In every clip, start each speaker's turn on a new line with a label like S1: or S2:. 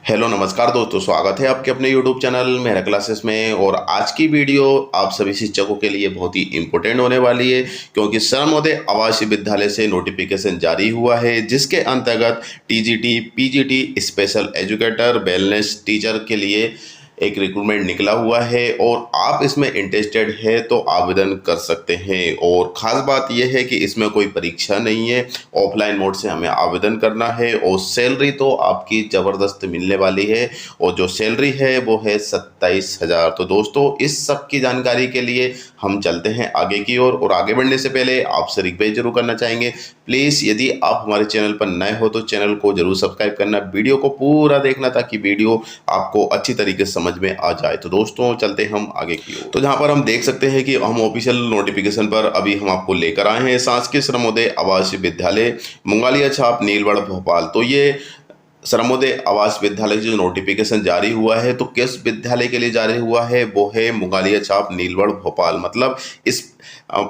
S1: Hello नमस्कार दोस्तों, स्वागत है आपके अपने यूट्यूब चैनल मेरा क्लासेस में। और आज की वीडियो आप सभी शिक्षकों के लिए बहुत ही इम्पोर्टेंट होने वाली है, क्योंकि सर्वोदय आवासीय विद्यालय से नोटिफिकेशन जारी हुआ है जिसके अंतर्गत TGT, PGT, special educator, wellness teacher के लिए एक रिक्रूटमेंट निकला हुआ है और आप इसमें इंटरेस्टेड है तो आवेदन कर सकते हैं। और ख़ास बात यह है कि इसमें कोई परीक्षा नहीं है, ऑफलाइन मोड से हमें आवेदन करना है और सैलरी तो आपकी ज़बरदस्त मिलने वाली है। और जो सैलरी है वो है 27,000। तो दोस्तों, इस सब की जानकारी के लिए हम चलते हैं आगे की ओर। और आगे बढ़ने से पहले आपसे रिक्वेस्ट जरूर करना चाहेंगे, प्लीज़ यदि आप हमारे चैनल पर नए हो तो चैनल को जरूर सब्सक्राइब करना, वीडियो को पूरा देखना ताकि वीडियो आपको अच्छी तरीके से समझ में आ जाए। तो दोस्तों, चलते हम आगे की ओर। तो जहां पर हम देख सकते हैं कि हम ऑफिशियल नोटिफिकेशन पर अभी हम आपको लेकर आए हैं, शासकीय सर्वोदय आवासीय विद्यालय मुंगालिया छाप नीलगढ़ भोपाल। तो ये सर्वोदय आवास विद्यालय जो नोटिफिकेशन जारी हुआ है, तो किस विद्यालय के लिए जारी हुआ है, वो है मुंगालिया छाप नीलगढ़ भोपाल। मतलब इस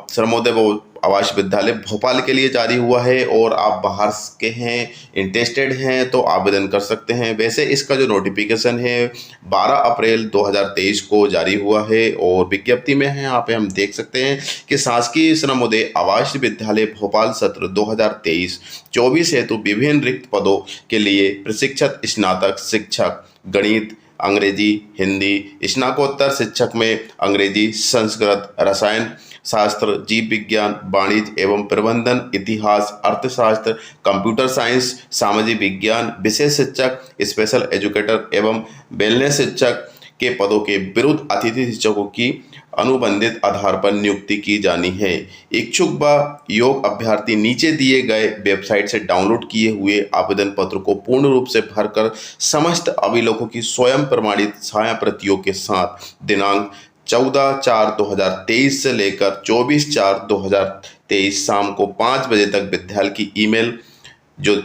S1: सर्वोदय आवास विद्यालय भोपाल के लिए जारी हुआ है। और आप बाहर के हैं, इंटरेस्टेड हैं तो आवेदन कर सकते हैं। वैसे इसका जो नोटिफिकेशन है 12 अप्रैल 2023 को जारी हुआ है। और विज्ञप्ति में है, यहाँ पे हम देख सकते हैं कि शासकीय सर्वोदय आवास विद्यालय भोपाल सत्र 2023-24 हेतु विभिन्न रिक्त पदों के लिए प्रशिक्षक स्नातक शिक्षक गणित, अंग्रेजी, हिंदी, स्नातकोत्तर शिक्षक में अंग्रेजी, संस्कृत, रसायन शास्त्र, जीव विज्ञान, वाणिज्य एवं प्रबंधन, इतिहास, अर्थशास्त्र, कंप्यूटर साइंस, सामाजिक विज्ञान, विशेष शिक्षक, स्पेशल एजुकेटर एवं वेलनेस शिक्षक के पदों के विरुद्ध अतिथि शिक्षकों की अनुबंधित आधार पर नियुक्ति की जानी है। इच्छुक व योग्य अभ्यर्थी नीचे दिए गए वेबसाइट से डाउनलोड किए हुए आवेदन पत्र को पूर्ण रूप से भरकर समस्त अभिलेखों की स्वयं प्रमाणित छाया प्रतियों के साथ दिनांक 14/4/2023 से लेकर 24/4/2023 शाम को 5 बजे तक विद्यालय की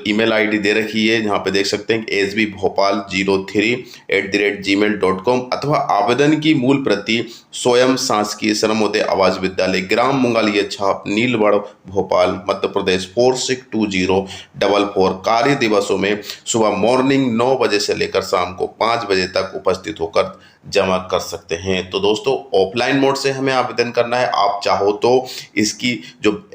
S1: ईमेल आईडी दे रखी है, जहाँ पे देख सकते हैं sbbhopal03@gmail.com, अथवा आवेदन की मूल प्रति स्वयं शासकीय सर्वोदय आवास विद्यालय ग्राम मुंगालिया छाप नीलगढ़ भोपाल मध्य प्रदेश 462044 कार्य दिवसों में सुबह मॉर्निंग 9 बजे से लेकर शाम को 5 बजे तक उपस्थित होकर जमा कर सकते हैं। तो दोस्तों, ऑफलाइन मोड से हमें आवेदन करना है। आप चाहो तो इसकी जो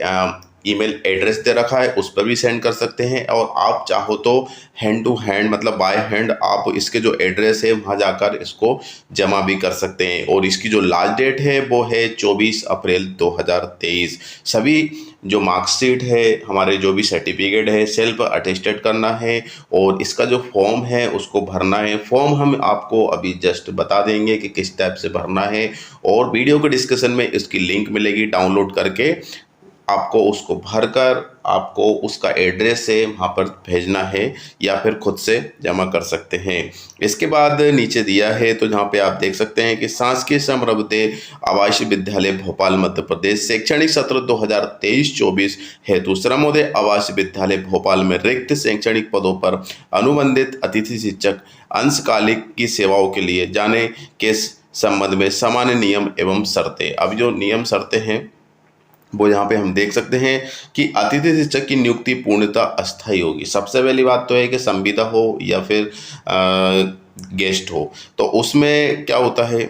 S1: ईमेल एड्रेस दे रखा है उस पर भी सेंड कर सकते हैं, और आप चाहो तो हैंड टू हैंड मतलब बाय हैंड आप इसके जो एड्रेस है वहां जाकर इसको जमा भी कर सकते हैं। और इसकी जो लास्ट डेट है वो है 24 अप्रैल 2023। सभी जो मार्कशीट है, हमारे जो भी सर्टिफिकेट है, सेल्फ अटेस्टेड करना है और इसका जो फॉर्म है उसको भरना है। फॉर्म हम आपको अभी जस्ट बता देंगे कि किस टाइप से भरना है, और वीडियो के डिस्क्रिप्शन में इसकी लिंक मिलेगी, डाउनलोड करके आपको उसको भरकर आपको उसका एड्रेस है वहाँ पर भेजना है, या फिर खुद से जमा कर सकते हैं। इसके बाद नीचे दिया है, तो जहाँ पे आप देख सकते हैं कि शासकीय सर्वोदय आवासीय विद्यालय भोपाल मध्य प्रदेश शैक्षणिक सत्र 2023-24 हेतु सर्वोदय आवासीय विद्यालय भोपाल में रिक्त शैक्षणिक पदों पर अनुबंधित अतिथि शिक्षक अंशकालिक की सेवाओं के लिए जाने के संबंध में सामान्य नियम एवं शर्तें। अब जो नियम शर्तें हैं वो यहाँ पे हम देख सकते हैं कि अतिथि शिक्षक की नियुक्ति पूर्णतः अस्थायी होगी। सबसे पहली बात तो है कि संविदा हो या फिर गेस्ट हो, तो उसमें क्या होता है,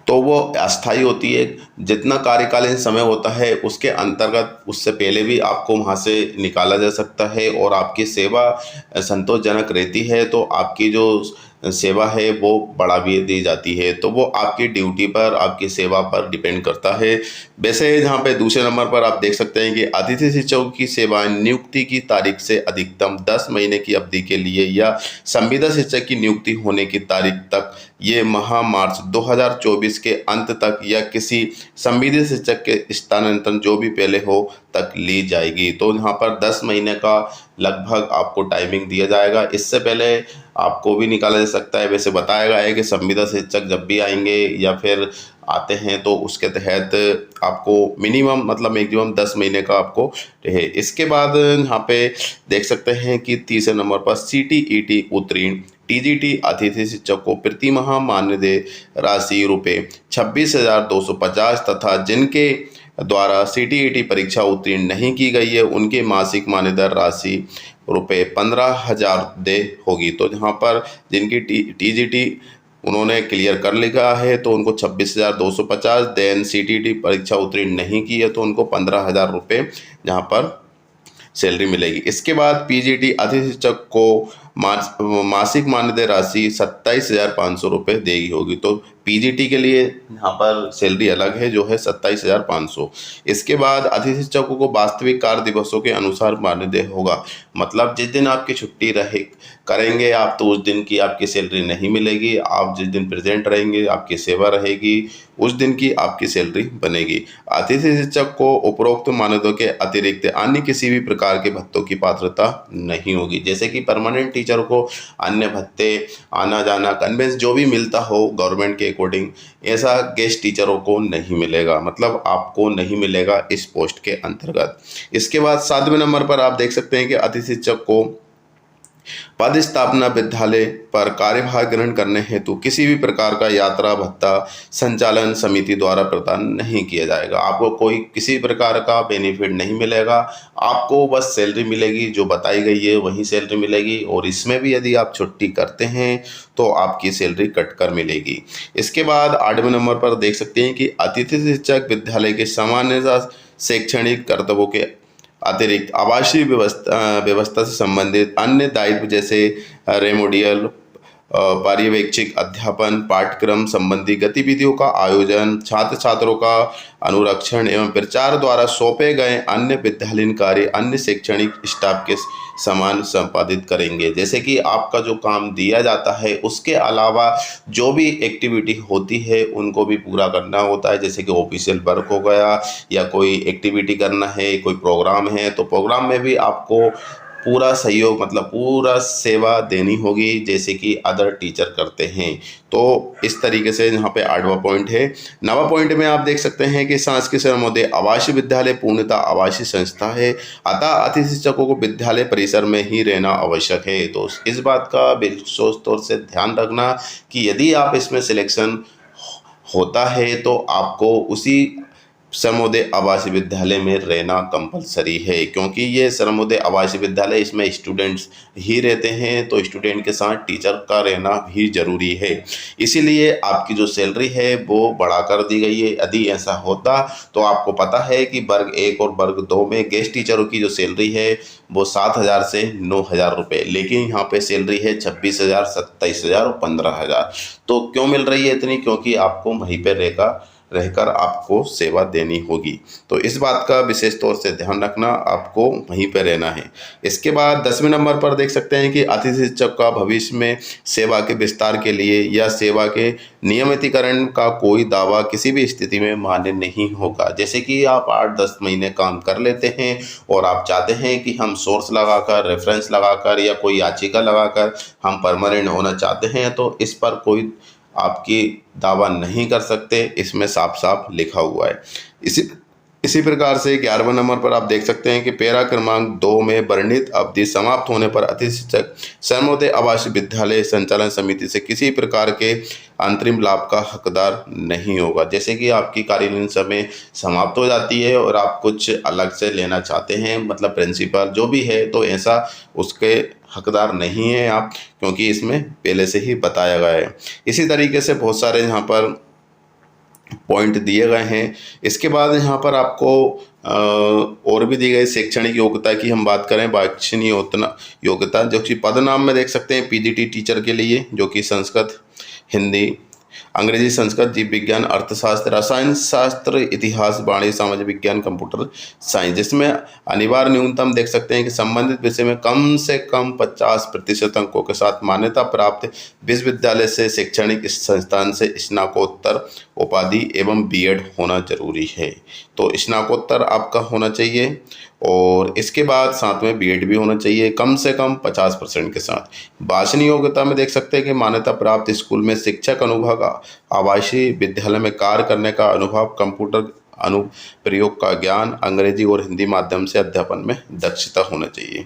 S1: तो वो अस्थायी होती है। जितना कार्यकालीन समय होता है उसके अंतर्गत उससे पहले भी आपको वहाँ से निकाला जा सकता है, और आपकी सेवा संतोषजनक रहती है तो आपकी जो सेवा है वो बढ़ा भी दी जाती है। तो वो आपकी ड्यूटी पर, आपकी सेवा पर डिपेंड करता है। वैसे यहाँ पे दूसरे नंबर पर आप देख सकते हैं कि अतिथि शिक्षकों की सेवाएं नियुक्ति की तारीख से अधिकतम 10 महीने की अवधि के लिए या संविदा शिक्षक की नियुक्ति होने की तारीख तक, ये माह मार्च 2024 के अंत तक या किसी संविदा शिक्षक के स्थानांतरण जो भी पहले हो तक ली जाएगी। तो यहाँ पर 10 महीने का लगभग आपको टाइमिंग दिया जाएगा। इससे पहले आपको भी निकाला जा सकता है। वैसे बताया गया है कि संविदा शिक्षक जब भी आएंगे या फिर आते हैं तो उसके तहत आपको मिनिमम मतलब मैक्सिमम 10 महीने का आपको रहे। इसके बाद यहाँ पे देख सकते हैं कि तीसरे नंबर पर CTET उत्तीर्ण टीजीटी अतिथि शिक्षक को प्रति माह मानदेय राशि रुपये 26,250 तथा जिनके द्वारा CTET परीक्षा उत्तीर्ण नहीं की गई है उनके मासिक मानदेय राशि रुपये 15,000 दे होगी। तो यहाँ पर जिनकी टीजीटी उन्होंने क्लियर कर लिखा है तो उनको 26,250, देन सीटीटी परीक्षा उत्तीर्ण नहीं की है तो उनको 15,000 रुपये यहाँ पर सैलरी मिलेगी। इसके बाद पीजीटी अतिथि शिक्षक को मासिक मानदेय राशि 27,500 रुपये देगी होगी। तो पीजीटी के लिए यहाँ पर सैलरी अलग है जो है 27,500। इसके बाद अतिथि शिक्षकों को वास्तविक कार्य दिवसों के अनुसार मानदेय होगा। मतलब जिस दिन आपकी छुट्टी रहे करेंगे आप तो उस दिन की आपकी सैलरी नहीं मिलेगी। आप जिस दिन प्रेजेंट रहेंगे आपकी सेवा रहेगी उस दिन की आपकी सैलरी बनेगी। अतिथि शिक्षक को उपरोक्त मानदों के अतिरिक्त अन्य किसी भी प्रकार के भत्तों की पात्रता नहीं होगी। जैसे कि परमानेंट टीचर को अन्य भत्ते, आना जाना, कन्वेंस जो भी मिलता हो गवर्नमेंट के अकॉर्डिंग, ऐसा गेस्ट टीचरों को नहीं मिलेगा। मतलब आपको नहीं मिलेगा इस पोस्ट के अंतर्गत। इसके बाद 7वें नंबर पर आप देख सकते हैं कि अतिथि शिक्षक को पद स्थापना विद्यालय पर कार्यभार ग्रहण करने हेतु किसी भी प्रकार का यात्रा भत्ता संचालन समिति द्वारा प्रदान नहीं किया जाएगा। आपको कोई किसी प्रकार का बेनिफिट नहीं मिलेगा। आपको बस सैलरी मिलेगी, जो बताई गई है वही सैलरी मिलेगी। और इसमें भी यदि आप छुट्टी करते हैं तो आपकी सैलरी कट कर मिलेगी। इसके बाद 8वें नंबर पर देख सकते हैं कि अतिथि शिक्षक विद्यालय के सामान्य शैक्षणिक कर्तव्यों के अतिरिक्त आवासीय व्यवस्था से संबंधित अन्य दायित्व जैसे रेमोडियल, पर्यवेक्षिक अध्यापन, पाठ्यक्रम संबंधी गतिविधियों का आयोजन, छात्र छात्रों का अनुरक्षण एवं प्रचार द्वारा सौंपे गए अन्य विद्यालयीन कार्य अन्य शैक्षणिक स्टाफ के समान संपादित करेंगे। जैसे कि आपका जो काम दिया जाता है उसके अलावा जो भी एक्टिविटी होती है उनको भी पूरा करना होता है। जैसे कि ऑफिशियल वर्क हो गया या कोई एक्टिविटी करना है, कोई प्रोग्राम है तो प्रोग्राम में भी आपको पूरा सहयोग मतलब पूरा सेवा देनी होगी जैसे कि अदर टीचर करते हैं। तो इस तरीके से यहाँ पे 8वां पॉइंट है। 9वां पॉइंट में आप देख सकते हैं कि शासकीय सर्वोदय आवासीय विद्यालय पूर्णतः आवासीय संस्था है, अतः अतिथि शिक्षकों को विद्यालय परिसर में ही रहना आवश्यक है। तो इस बात का विशेष तौर से ध्यान रखना कि यदि आप इसमें सिलेक्शन होता है तो आपको उसी सर्वोदय आवासीय विद्यालय में रहना कंपलसरी है, क्योंकि ये सर्वोदय आवासीय विद्यालय इसमें स्टूडेंट्स ही रहते हैं तो स्टूडेंट के साथ टीचर का रहना भी जरूरी है। इसीलिए आपकी जो सैलरी है वो बढ़ा कर दी गई है। यदि ऐसा होता तो आपको पता है कि वर्ग 1 और वर्ग 2 में गेस्ट टीचरों की जो सैलरी है वो 7,000 से 9,000 रुपये, लेकिन यहाँ पे सैलरी है 26,000, 27,000 और 15,000। तो क्यों मिल रही है इतनी? क्योंकि आपको वहीं पर रहकर आपको सेवा देनी होगी। तो इस बात का विशेष तौर से ध्यान रखना, आपको वहीं पर रहना है। इसके बाद 10वें नंबर पर देख सकते हैं कि अतिथि शिक्षक का भविष्य में सेवा के विस्तार के लिए या सेवा के नियमितीकरण का कोई दावा किसी भी स्थिति में मान्य नहीं होगा। जैसे कि आप 8-10 महीने काम कर लेते हैं और आप चाहते हैं कि हम सोर्स लगाकर, रेफरेंस लगाकर या कोई याचिका लगाकर हम परमानेंट होना चाहते हैं, तो इस पर कोई आपकी दावा नहीं कर सकते, इसमें साफ साफ लिखा हुआ है। इसी प्रकार से 11वें नंबर पर आप देख सकते हैं कि पैरा क्रमांक 2 में वर्णित अवधि समाप्त होने पर अतिथि शिक्षक सर्वोदय आवासीय विद्यालय संचालन समिति से किसी प्रकार के अंतरिम लाभ का हकदार नहीं होगा। जैसे कि आपकी कार्यकालीन समय समाप्त हो जाती है और आप कुछ अलग से लेना चाहते हैं, मतलब प्रिंसिपल जो भी है, तो ऐसा उसके हकदार नहीं है आप, क्योंकि इसमें पहले से ही बताया गया है। इसी तरीके से बहुत सारे यहाँ पर पॉइंट दिए गए हैं। इसके बाद यहाँ पर आपको और भी दी गई शैक्षणिक योग्यता की हम बात करें, शैक्षणिक योग्यता जो कि पद नाम में देख सकते हैं पीजीटी टीचर के लिए, जो कि संस्कृत, हिंदी, अंग्रेजी, संस्कृत, जीव विज्ञान, अर्थशास्त्र, रसायन शास्त्र, इतिहास, वाणिज्य, सामाजिक विज्ञान, कंप्यूटर साइंस, जिसमें अनिवार्य न्यूनतम देख सकते हैं कि संबंधित विषय में कम से कम 50% अंकों के साथ मान्यता प्राप्त विश्वविद्यालय से शैक्षणिक संस्थान से स्नातकोत्तर उपाधि एवं बीएड होना जरूरी है। तो स्नातकोत्तर आपका होना चाहिए और इसके बाद साथ में बीएड भी होना चाहिए कम से कम 50% के साथ। भाषण योग्यता में देख सकते हैं कि मान्यता प्राप्त स्कूल में शिक्षक अनुभव का, आवासीय विद्यालय में कार्य करने का अनुभव, कंप्यूटर अनुप्रयोग का ज्ञान, अंग्रेजी और हिंदी माध्यम से अध्यापन में दक्षता होना चाहिए।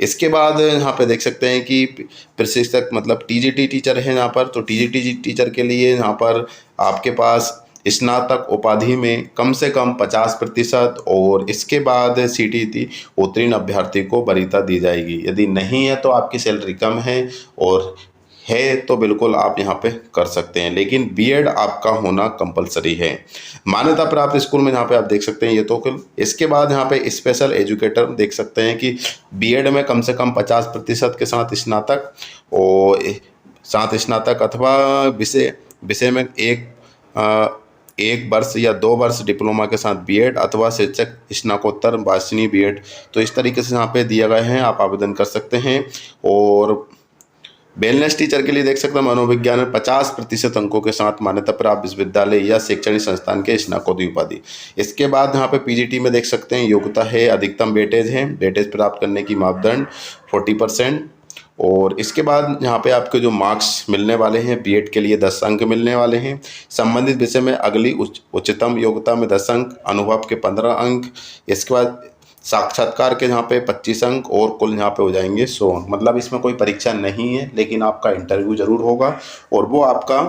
S1: इसके बाद यहाँ पे देख सकते हैं कि प्रशिक्षक मतलब टीजीटी टीचर है यहाँ पर, तो टीजीटी टीचर के लिए यहाँ पर आपके पास स्नातक उपाधि में कम से कम 50% और इसके बाद CTET उत्तीर्ण अभ्यर्थी को वरीयता दी जाएगी। यदि नहीं है तो आपकी सैलरी कम है, और है तो बिल्कुल आप यहाँ पे कर सकते हैं, लेकिन बीएड आपका होना कंपलसरी है। मान्यता प्राप्त स्कूल में यहाँ पे आप देख सकते हैं ये तो कुल। इसके बाद यहाँ पे स्पेशल एजुकेटर देख सकते हैं कि बीएड में कम से कम 50% के साथ स्नातक अथवा विषय विषय में एक वर्ष या 2 वर्ष डिप्लोमा के साथ बीएड अथवा शिक्षक स्नातकोत्तर वार्षिक बीएड, तो इस तरीके से यहाँ पे दिया गया है, आप आवेदन कर सकते हैं। और वेलनेस टीचर के लिए देख सकते हैं मनोविज्ञान में 50% अंकों के साथ मान्यता प्राप्त विश्वविद्यालय या शैक्षणिक संस्थान के स्नातकोत्तर उपाधि। इसके बाद यहाँ पे पीजीटी में देख सकते हैं योग्यता है, अधिकतम वेटेज है, वेटेज प्राप्त करने की मापदंड 40%। और इसके बाद यहाँ पे आपके जो मार्क्स मिलने वाले हैं, बीएड के लिए 10 अंक मिलने वाले हैं, संबंधित विषय में अगली उच्चतम योग्यता में 10 अंक, अनुभव के 15 अंक, इसके बाद साक्षात्कार के यहाँ पे 25 अंक, और कुल यहाँ पे हो जाएंगे 100 अंक। मतलब इसमें कोई परीक्षा नहीं है, लेकिन आपका इंटरव्यू जरूर होगा और वो आपका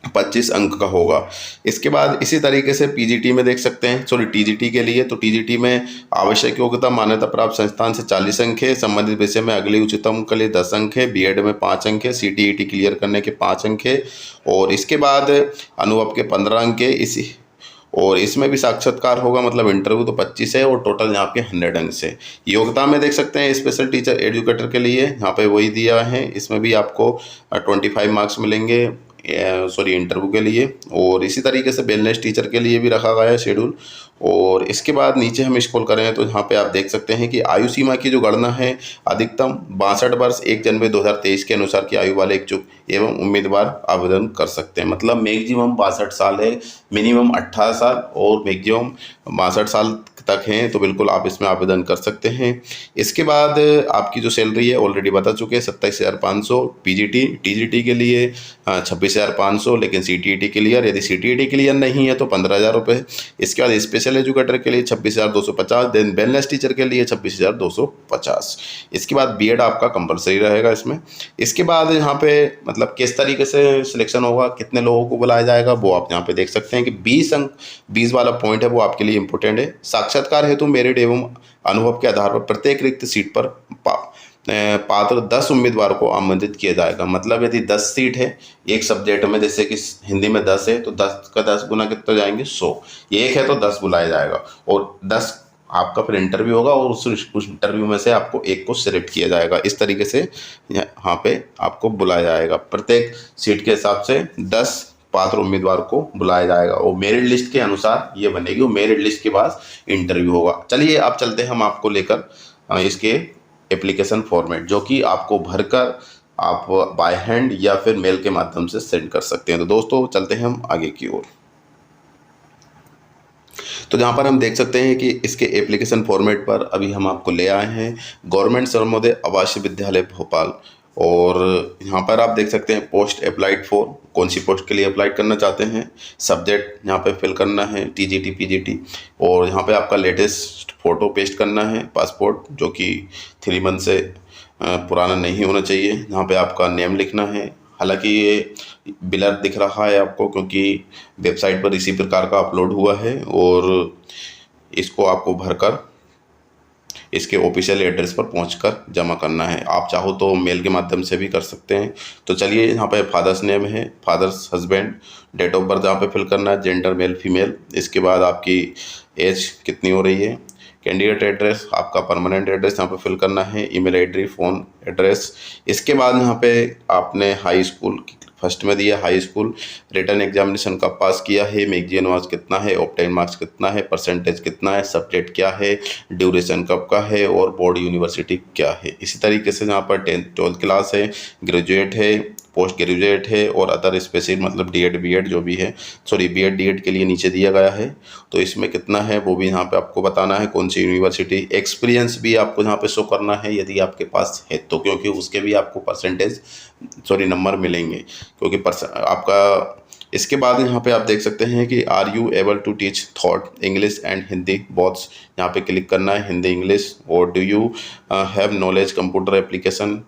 S1: 25 अंक का होगा। इसके बाद इसी तरीके से पीजीटी में देख सकते हैं, टीजीटी के लिए, तो टीजीटी में आवश्यक योग्यता मान्यता प्राप्त संस्थान से 40 अंक है, संबंधित विषय में अगली उच्चतम के लिए 10 अंक है, बीएड में 5 अंक है, सीटीईटी क्लियर करने के 5 अंक है, और इसके बाद अनुभव के 15 अंक है। और इसमें भी साक्षात्कार होगा, मतलब इंटरव्यू तो 25 है और टोटल यहाँ पे 100 अंक से। योग्यता में देख सकते हैं स्पेशल टीचर एजुकेटर के लिए यहाँ पे वही दिया है, इसमें भी आपको 25 मार्क्स मिलेंगे इंटरव्यू के लिए। और इसी तरीके से वेलनेस टीचर के लिए भी रखा गया है शेड्यूल। और इसके बाद नीचे हम स्क्रॉल करें तो यहाँ पे आप देख सकते हैं कि आयु सीमा की जो गणना है, अधिकतम 62 वर्ष 1 जनवरी 2023 के अनुसार की आयु वाले इच्छुक एवं उम्मीदवार आवेदन कर सकते हैं। मतलब मैक्सिमम 62 साल है, मिनिमम 18 साल और मैक्सिमम 62 साल तक हैं, तो बिल्कुल आप इसमें आवेदन कर सकते हैं। इसके बाद आपकी जो सैलरी है ऑलरेडी बता चुके हैं, 27,500 पीजीटी, टीजीटी के लिए 26,500, लेकिन सीटीईटी क्लियर, यदि सीटीईटी क्लियर नहीं है तो 15,000 रुपये। इसके बाद स्पेशल एजुकेटर के लिए 26,250, देन वेलनेस टीचर के लिए 26,250। इसके बाद बीएड आपका कंपलसरी रहेगा इसमें। इसके बाद यहाँ पे मतलब किस तरीके से सिलेक्शन होगा, कितने लोगों को बुलाया जाएगा, वो आप यहाँ पे देख सकते हैं कि 20 अंक 20 वाला पॉइंट है वो आपके लिए इंपॉर्टेंट है। साक्षात्कार हेतु मेरिट एवं अनुभव के आधार पर प्रत्येक रिक्त सीट पर पात्र 10 उम्मीदवारों को आमंत्रित किया जाएगा। मतलब यदि 10 सीट है एक सब्जेक्ट में, जैसे कि हिंदी में 10 है तो 10 का 10 गुना कितने जाएंगे, 100। एक है तो 10 बुलाया जाएगा, और 10 आपका फिर इंटरव्यू होगा और उस इंटरव्यू में से आपको एक को सिलेक्ट किया जाएगा। इस तरीके से यहाँ पे आपको बुलाया जाएगा, प्रत्येक सीट के हिसाब से 10 पात्र उम्मीदवार को बुलाया जाएगा, और मेरिट लिस्ट के अनुसार ये बनेगी, और मेरिट लिस्ट के बाद इंटरव्यू होगा। चलिए अब चलते हैं हम आपको लेकर इसके एप्लीकेशन फॉर्मेट, जो कि आपको भरकर आप बाय हैंड या फिर मेल के माध्यम से सेंड कर सकते हैं। तो दोस्तों चलते हैं हम आगे की ओर। तो जहाँ पर हम देख सकते हैं कि इसके एप्लीकेशन फॉर्मेट पर अभी हम आपको ले आए हैं गवर्नमेंट सर्वोदय आवासीय विद्यालय भोपाल। और यहाँ पर आप देख सकते हैं पोस्ट अप्लाइड फॉर, कौन सी पोस्ट के लिए अप्लाई करना चाहते हैं, सब्जेक्ट यहाँ पे फिल करना है टीजीटी पीजीटी, और यहाँ पे आपका लेटेस्ट फ़ोटो पेस्ट करना है, पासपोर्ट जो कि 3 मंथ से पुराना नहीं होना चाहिए। यहाँ पे आपका नेम लिखना है, हालांकि ये ब्लर दिख रहा है आपको क्योंकि वेबसाइट पर इसी प्रकार का अपलोड हुआ है, और इसको आपको भरकर इसके ऑफिशियल एड्रेस पर पहुंचकर जमा करना है। आप चाहो तो मेल के माध्यम से भी कर सकते हैं। तो चलिए यहाँ पे फादर्स नेम है, father's husband, date of birth यहाँ पे फिल करना है, जेंडर मेल फीमेल, इसके बाद आपकी एज कितनी हो रही है, कैंडिडेट एड्रेस आपका परमानेंट एड्रेस यहाँ पे फिल करना है, ईमेल आईडी, फ़ोन एड्रेस। इसके बाद यहाँ पे आपने हाई स्कूल फर्स्ट में दिया, हाई स्कूल रिटन एग्जामिनेशन का पास किया है, मैगजीन मार्क्स कितना है, ऑब्टेन मार्क्स कितना है, परसेंटेज कितना है, सब्जेक्ट क्या है, ड्यूरेशन कब का है, और बोर्ड यूनिवर्सिटी क्या है। इसी तरीके से यहाँ पर 10th 12th क्लास है, ग्रेजुएट है, पोस्ट ग्रेजुएट है, और अदर स्पेशल मतलब डीएड बीएड जो भी है, बीएड डीएड के लिए नीचे दिया गया है, तो इसमें कितना है वो भी यहाँ पे आपको बताना है, कौन सी यूनिवर्सिटी। एक्सपीरियंस भी आपको यहाँ पे शो करना है यदि आपके पास है तो, क्योंकि उसके भी आपको परसेंटेज नंबर मिलेंगे, क्योंकि आपका। इसके बाद यहाँ पे आप देख सकते हैं कि are you able to teach thought English and Hindi boths, यहाँ पे क्लिक करना है, हिंदी इंग्लिश। और do you have knowledge computer application,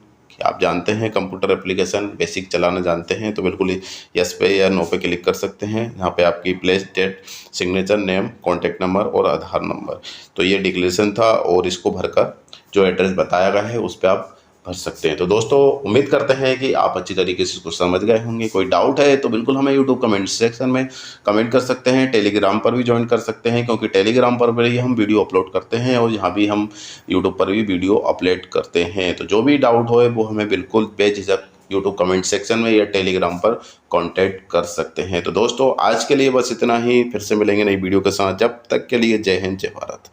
S1: आप जानते हैं कंप्यूटर एप्लीकेशन बेसिक चलाना जानते हैं तो बिल्कुल यस पे या नो पे क्लिक कर सकते हैं। यहाँ पे आपकी place, date, signature, name, contact number और आधार नंबर। तो ये डिक्लेरेशन था और इसको भरकर जो एड्रेस बताया गया है उस पर आप भर सकते हैं। तो दोस्तों उम्मीद करते हैं कि आप अच्छी तरीके से इसको समझ गए होंगे। कोई डाउट है तो बिल्कुल हमें यूट्यूब कमेंट सेक्शन में कमेंट कर सकते हैं। टेलीग्राम पर भी ज्वाइन कर सकते हैं क्योंकि टेलीग्राम पर भी हम वीडियो अपलोड करते हैं और यहाँ भी हम यूट्यूब पर भी वीडियो अपलोड करते हैं। तो जो भी डाउट हो वो हमें बिल्कुल बेझिझक यूट्यूब कमेंट सेक्शन में या टेलीग्राम पर कांटेक्ट कर सकते हैं। तो दोस्तों आज के लिए बस इतना ही, फिर से मिलेंगे नई वीडियो के साथ। जब तक के लिए जय हिंद, जय भारत।